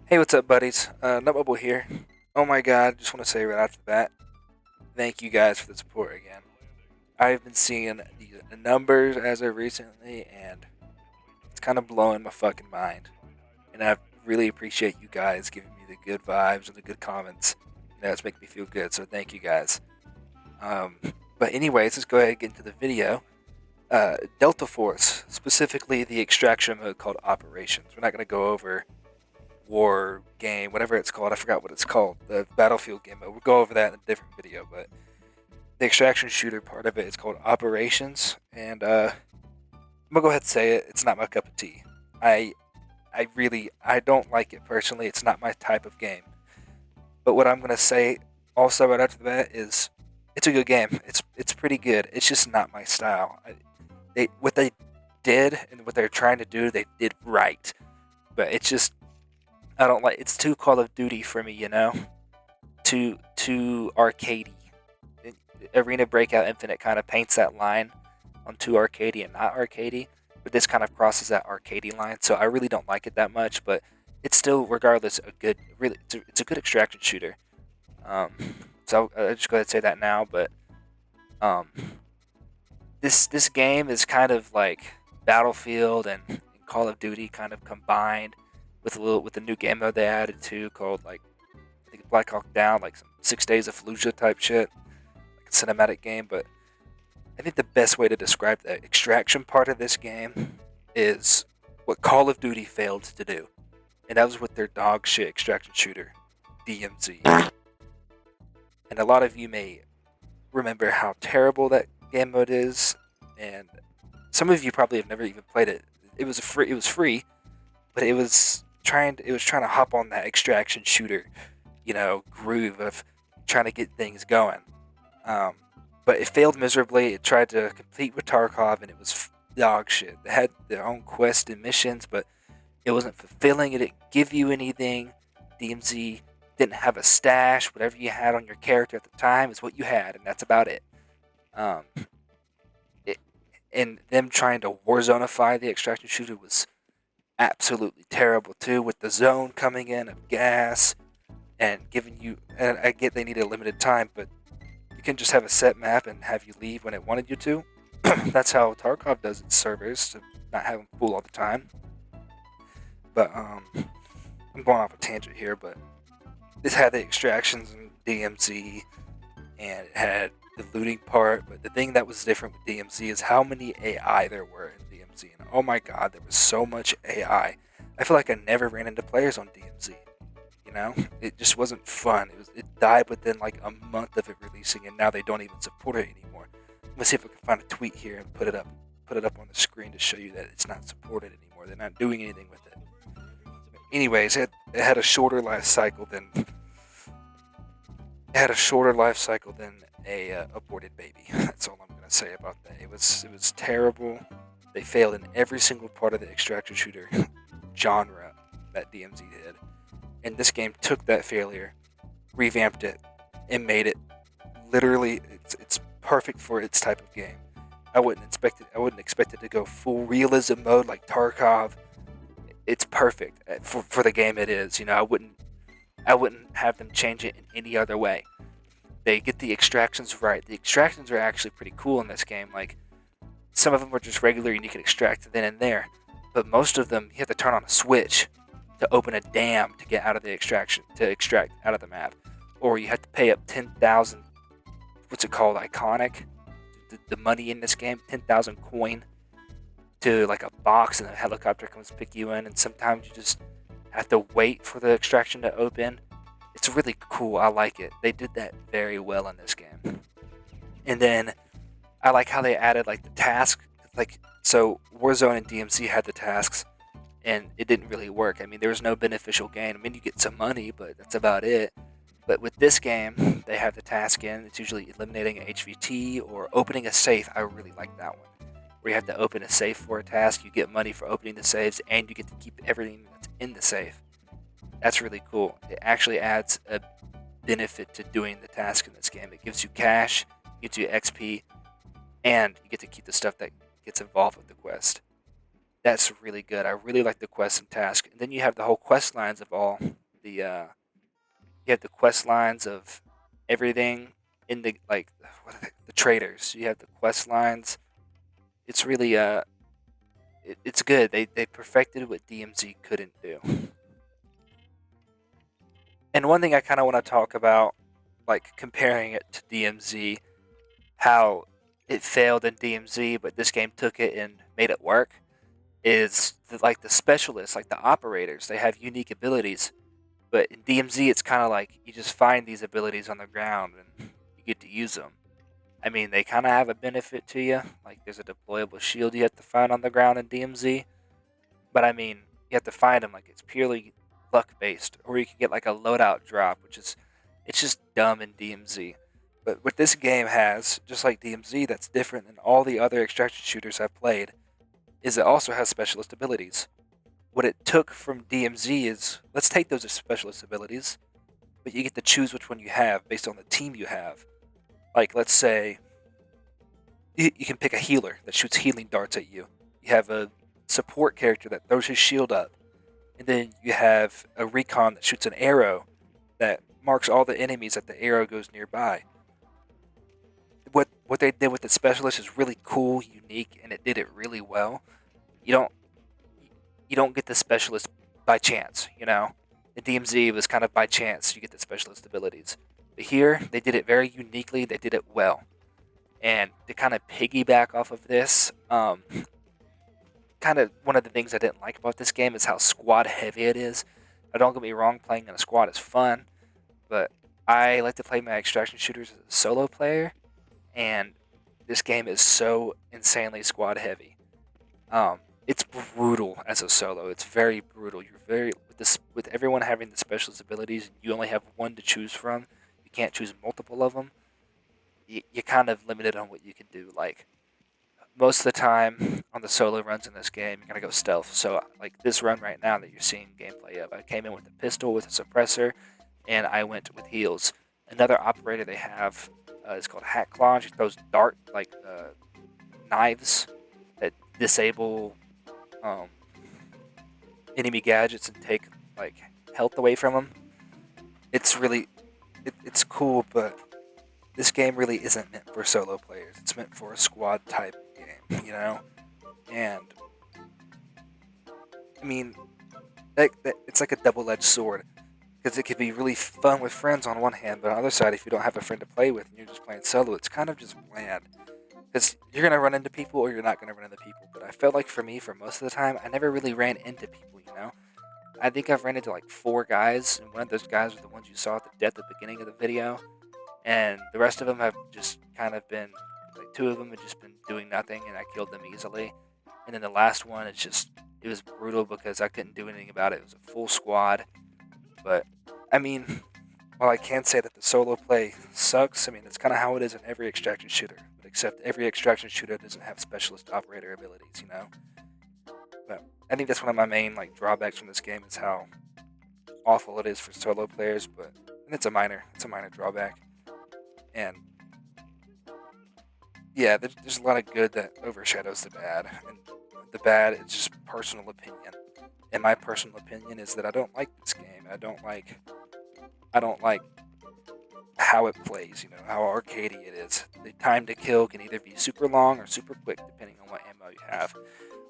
Hey, what's up, buddies? Nutbubble here. Oh my god, just want to say right off the bat, thank you guys for the support again. I've been seeing the numbers as of recently, and it's kind of blowing my fucking mind. And I really appreciate you guys giving me the good vibes and the good comments. It's making me feel good, so thank you guys. Um, but anyways, let's go ahead and get into the video. Delta Force, specifically the extraction mode called Operations. We're not going to go over war game, whatever it's called. I forgot what it's called. The Battlefield game. But we'll go over that in a different video. But the extraction shooter part of it is called Operations, and I'm gonna go ahead and say it. It's not my cup of tea. I I don't like it personally. It's not my type of game. But what I'm gonna say also right after that is it's a good game. It's pretty good. It's just not my style. What they did and what they're trying to do, they did right. But it's just I don't like. It's too Call of Duty for me, Too arcadey. Arena Breakout Infinite kind of paints that line on too arcadey and not arcadey, but this kind of crosses that arcadey line. So I really don't like it that much, but it's still, regardless, a good. Really, it's a good extraction shooter. Um, so I'll just go ahead and say that now. But um, this game is kind of like Battlefield and Call of Duty kind of combined with a new game mode they added too called like I think Black Hawk Down, like some 6 Days of Fallujah type shit, like a cinematic game. But I think the best way to describe the extraction part of this game is what Call of Duty failed to do, and that was with their dog shit extraction shooter, DMZ. And a lot of you may remember how terrible that game mode is, and some of you probably have never even played it. It was free, but it was trying to hop on that extraction shooter, groove of trying to get things going. Um, but it failed miserably. It tried to compete with Tarkov, and it was dog shit. They had their own quests and missions, but it wasn't fulfilling. It didn't give you anything. DMZ didn't have a stash. Whatever you had on your character at the time is what you had, and that's about it. Um, it and them trying to Warzonify the extraction shooter was absolutely terrible too, with the zone coming in of gas and giving you. And I get they need a limited time, but you can just have a set map and have you leave when it wanted you to. That's how Tarkov does its servers, to not have them full all the time. But I'm going off a tangent here, but this had the extractions in DMZ, and it had the looting part. But the thing that was different with DMZ is how many AI there were in DMZ. And oh my god, there was so much AI. I feel like I never ran into players on DMZ. It just wasn't fun. It died within like a month of it releasing, and now they don't even support it anymore. Let's see if I can find a tweet here and put it up on the screen to show you that it's not supported anymore. They're not doing anything with it. Anyways, it had a shorter life cycle than a aborted baby. That's all I'm gonna say about that. It was terrible. They failed in every single part of the extraction shooter genre that DMZ did, and this game took that failure, revamped it, and made it literally. It's perfect for its type of game. I wouldn't expect it to go full realism mode like Tarkov. It's perfect for the game it is. I wouldn't have them change it in any other way. They get the extractions right. The extractions are actually pretty cool in this game. Like, some of them are just regular and you can extract then and there, but most of them you have to turn on a switch to open a dam to get out of the extraction to extract out of the map, or you have to pay up 10,000. What's it called? Iconic. The money in this game, 10,000 coin, to like a box, and a helicopter comes pick you in. And sometimes you just have to wait for the extraction to open. It's really cool. I like it. They did that very well in this game. And then I like how they added like the task. Like, so Warzone and DMC had the tasks, and it didn't really work. I mean, there was no beneficial gain. I mean, you get some money, but that's about it. But with this game, they have the task in. It's usually eliminating an HVT or opening a safe. I really like that one. Where you have to open a safe for a task. You get money for opening the safes, and you get to keep everything that's in the safe. That's really cool. It actually adds a benefit to doing the task in this game. It gives you cash, gives you XP, and you get to keep the stuff that gets involved with the quest. That's really good. I really like the quest and task. And then you have the whole quest lines of all the you have the quest lines of everything in the like what are the traders. You have the quest lines. It's really it's good. They perfected what DMZ couldn't do. And one thing I kind of want to talk about, like comparing it to DMZ, how it failed in DMZ, but this game took it and made it work, is like the specialists, like the operators. They have unique abilities, but in DMZ, it's kind of like you just find these abilities on the ground and you get to use them. I mean, they kind of have a benefit to you. Like there's a deployable shield you have to find on the ground in DMZ, but I mean, you have to find them like it's purely luck based, or you can get like a loadout drop, which is it's just dumb in DMZ. But what this game has, just like DMZ, that's different than all the other extraction shooters I've played, is it also has specialist abilities. What it took from DMZ is let's take those as specialist abilities, but you get to choose which one you have based on the team you have. Like let's say you can pick a healer that shoots healing darts at you. You have a support character that throws his shield up. And then you have a recon that shoots an arrow that marks all the enemies that the arrow goes nearby. What they did with the specialist is really cool, unique, and it did it really well. You don't you don't get the specialist by chance, you know. The DMZ was kind of by chance you get the specialist abilities. But here they did it very uniquely, they did it well. And to kind of piggyback off of this, kind of one of the things I didn't like about this game is how squad heavy it is. Now, don't get me wrong, playing in a squad is fun, but I like to play my extraction shooters as a solo player, and this game is so insanely squad heavy. It's brutal as a solo. It's very brutal. You're very with everyone having the specialist abilities. You only have one to choose from. You can't choose multiple of them. You're kind of limited on what you can do. Like most of the time on the solo runs in this game, you're gonna go stealth. So like this run right now that you're seeing gameplay of, I came in with a pistol with a suppressor, and I went with heals. Another operator they have is called Hat Claw. She throws dart like knives that disable enemy gadgets and take like health away from them. It's really it's cool, but this game really isn't meant for solo players. It's meant for a squad type game, you know? And I mean, it's like a double-edged sword because it could be really fun with friends on one hand, but on the other side, if you don't have a friend to play with and you're just playing solo, it's kind of just bland. Because you're gonna run into people or you're not gonna run into people. But I felt like for me, for most of the time, I never really ran into people, you know? I think I've ran into like 4 guys, and one of those guys was the ones you saw at the death at the beginning of the video. And the rest of them have just kind of been, like 2 of them have just been doing nothing, and I killed them easily. And then the last one, it was brutal because I couldn't do anything about it. It was a full squad. But, I mean, while I can't say that the solo play sucks, I mean, it's kind of how it is in every extraction shooter. But except every extraction shooter doesn't have specialist operator abilities, you know? But I think that's one of my main, like, drawbacks from this game is how awful it is for solo players, but it's a minor drawback. And yeah, there's a lot of good that overshadows the bad, and the bad is just personal opinion. And my personal opinion is that I don't like this game. I don't like how it plays. You know how arcadey it is. The time to kill can either be super long or super quick, depending on what ammo you have.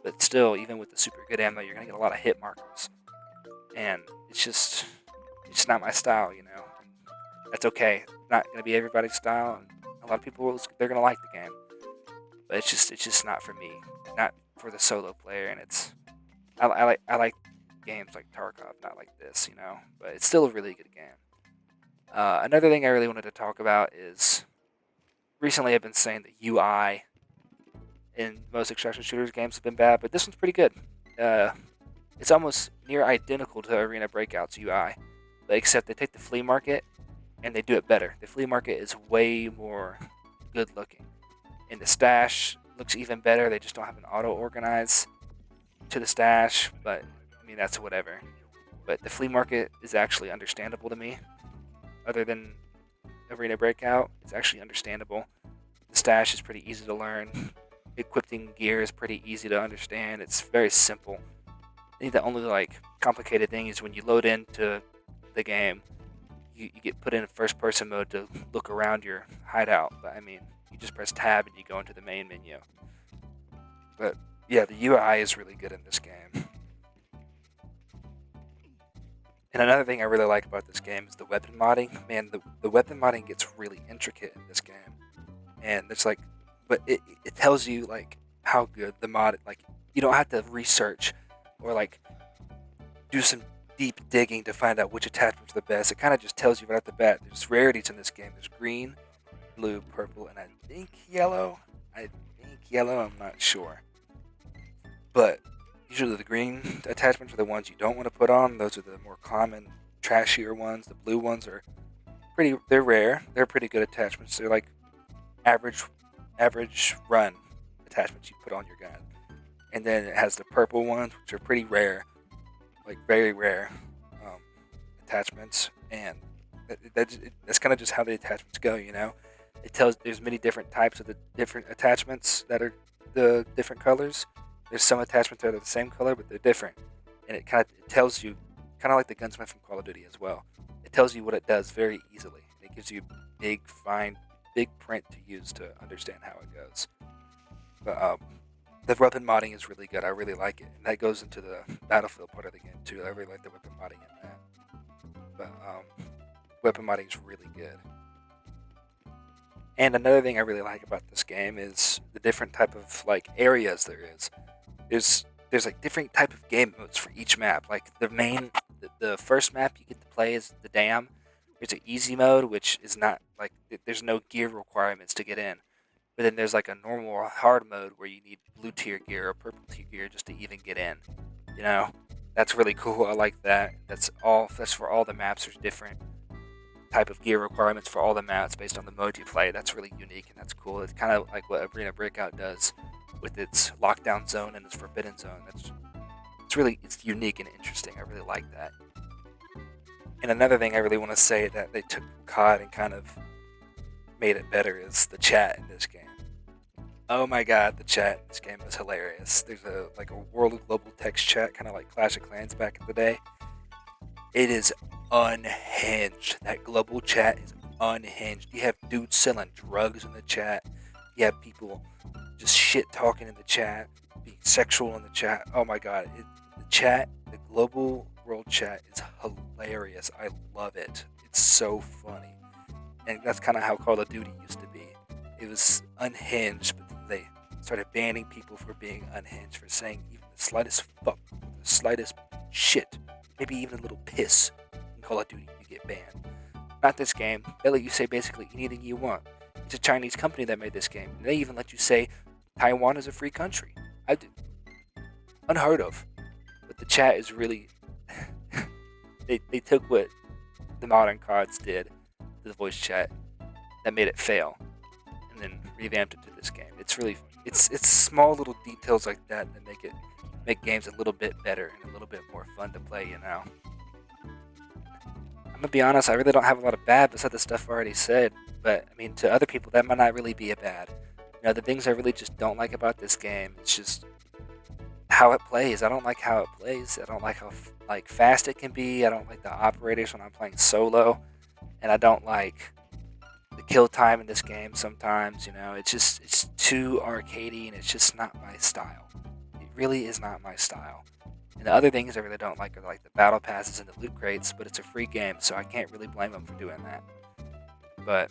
But still, even with the super good ammo, you're gonna get a lot of hit markers, and it's not my style. You know, and that's okay. Not gonna be everybody's style, and a lot of people they're gonna like the game, but it's just not for me, not for the solo player. And I like games like Tarkov, not like this, you know. But it's still a really good game. Another thing I really wanted to talk about is recently I've been saying the UI in most extraction shooters games have been bad, but this one's pretty good. It's almost near identical to Arena Breakout's UI, but except they take the flea market and they do it better. The flea market is way more good looking. And the stash looks even better. They just don't have an auto-organize to the stash, but I mean, that's whatever. But the flea market is actually understandable to me. Other than Arena Breakout, it's actually understandable. The stash is pretty easy to learn. equipping gear is pretty easy to understand. It's very simple. I think the only like complicated thing is when you load into the game, you get put in first person mode to look around your hideout. But I mean, you just press tab and you go into the main menu. But yeah, the UI is really good in this game. And another thing I really like about this game is the weapon modding. Man, the weapon modding gets really intricate in this game. And it's like, but it tells you like how good the mod, like you don't have to research or like do some deep digging to find out which attachments are the best. It kind of just tells you right off the bat. There's rarities in this game. There's green, blue, purple, and I think yellow. I'm not sure. But usually the green attachments are the ones you don't want to put on. Those are the more common, trashier ones. The blue ones are they're rare. They're pretty good attachments. They're like average run attachments you put on your gun. And then it has the purple ones, which are pretty rare, like very rare attachments. And that's kind of just how the attachments go, you know. It tells there's many different types of the different attachments that are the different colors. There's some attachments that are the same color, but they're different. And it tells you, kind of like the gunsmith from Call of Duty as well. It tells you what it does very easily. It gives you big print to use to understand how it goes. But the weapon modding is really good. I really like it. And that goes into the Battlefield part of the game too. I really like the weapon modding in that. But weapon modding is really good. And another thing I really like about this game is the different type of like areas there is. There's like different type of game modes for each map. Like the first map you get to play is the dam. There's an easy mode, which is not like there's no gear requirements to get in. But then there's like a normal or hard mode where you need blue tier gear or purple tier gear just to even get in. You know, that's really cool. I like that. That's for all the maps. There's different type of gear requirements for all the maps based on the mode you play. That's really unique and that's cool. It's kind of like what Arena Breakout does with its lockdown zone and its forbidden zone. It's unique and interesting. I really like that. And another thing I really want to say that they took COD and kind of made it better is the chat in this game. Oh my god, the chat in this game is hilarious. There's a world of global text chat, kind of like Clash of Clans back in the day. It is unhinged. That global chat is unhinged. You have dudes selling drugs in the chat. You have people just shit talking in the chat, being sexual in the chat. Oh my god, the global world chat is hilarious. I love it. It's so funny. And that's kind of how Call of Duty used to be. It was unhinged, but they started banning people for being unhinged, for saying even the slightest fuck, the slightest shit, maybe even a little piss in Call of Duty, you get banned. Not this game. They let you say basically anything you want. It's a Chinese company that made this game. And they even let you say Taiwan is a free country. I do. Unheard of. But the chat is really... they took what the modern CODs did, the voice chat, that made it fail, and then revamped it to this game. It's small little details like that make games a little bit better and a little bit more fun to play, you know. I'm gonna be honest, I really don't have a lot of bad besides the stuff I already said, but I mean, to other people that might not really be a bad. You know, the things I really just don't like about this game, it's just how it plays. I don't like how it plays. I don't like how fast it can be. I don't like the operators when I'm playing solo, and I don't like the kill time in this game sometimes. You know, it's too arcadey, and it's just not my style. It really is not my style. And the other things I really don't like are like the battle passes and the loot crates, but it's a free game, so I can't really blame them for doing that. But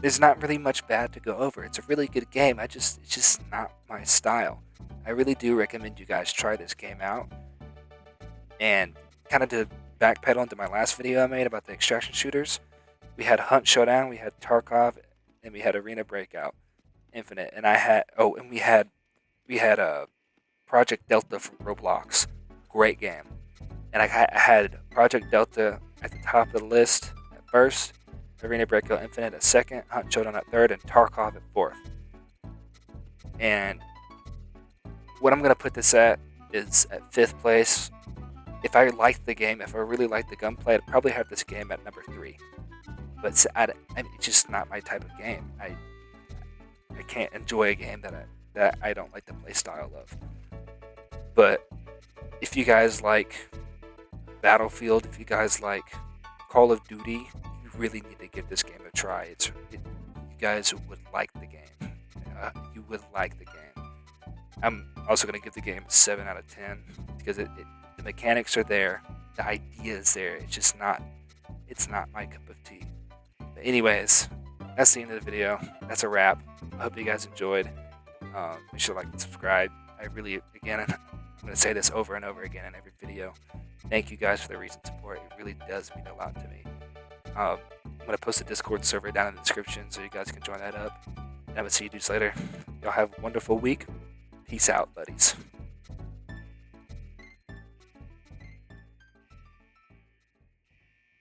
there's not really much bad to go over. It's a really good game. It's just not my style. I really do recommend you guys try this game out. And kind of to backpedal into my last video I made about the extraction shooters, we had Hunt Showdown, we had Tarkov, and we had Arena Breakout Infinite, and we had Project Delta from Roblox. Great game. And I had Project Delta at the top of the list at first, Arena Breakout Infinite at second, Hunt Showdown at third, and Tarkov at fourth. And what I'm going to put this at is at fifth place. If I liked the game, if I really liked the gunplay, I'd probably have this game at number 3. But it's just not my type of game. I can't enjoy a game that that I don't like the play style of. But if you guys like Battlefield, if you guys like Call of Duty, you really need to give this game a try. You guys would like the game. You would like the game. I'm also going to give the game a 7 out of 10 because the mechanics are there, the idea is there. It's not my cup of tea. But anyways, that's the end of the video. That's a wrap. I hope you guys enjoyed. Make sure to like and subscribe. I really, again, I'm going to say this over and over again in every video. Thank you guys for the recent support. It really does mean a lot to me. I'm going to post a Discord server down in the description so you guys can join that up. And I will see you dudes later. Y'all have a wonderful week. Peace out, buddies.